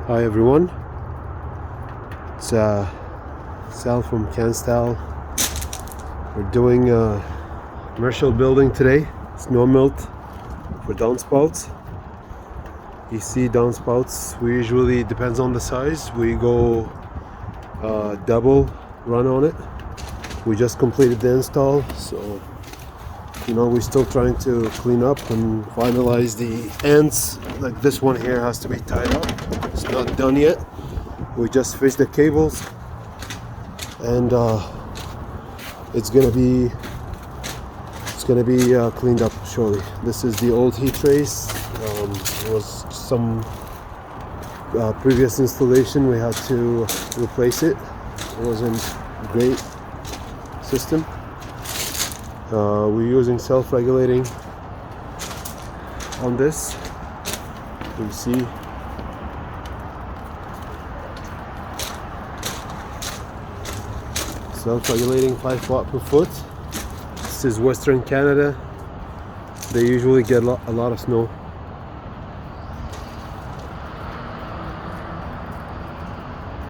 Hi everyone, it's Sal from CANSTAL. We're doing a commercial building today, snow melt for downspouts. You see downspouts, we usually, depends on the size, we go double run on it. We just completed the install, so we're still trying to clean up and finalize the ends. Like this one here has to be tied up. It's not done yet. We just fixed the cables, and it's gonna be cleaned up shortly. This is the old heat trace. It was some previous installation. We had to replace it. It wasn't a great system. We're using self-regulating on this. You can see self-regulating 5 watt per foot. This is Western Canada. They usually get a lot of snow.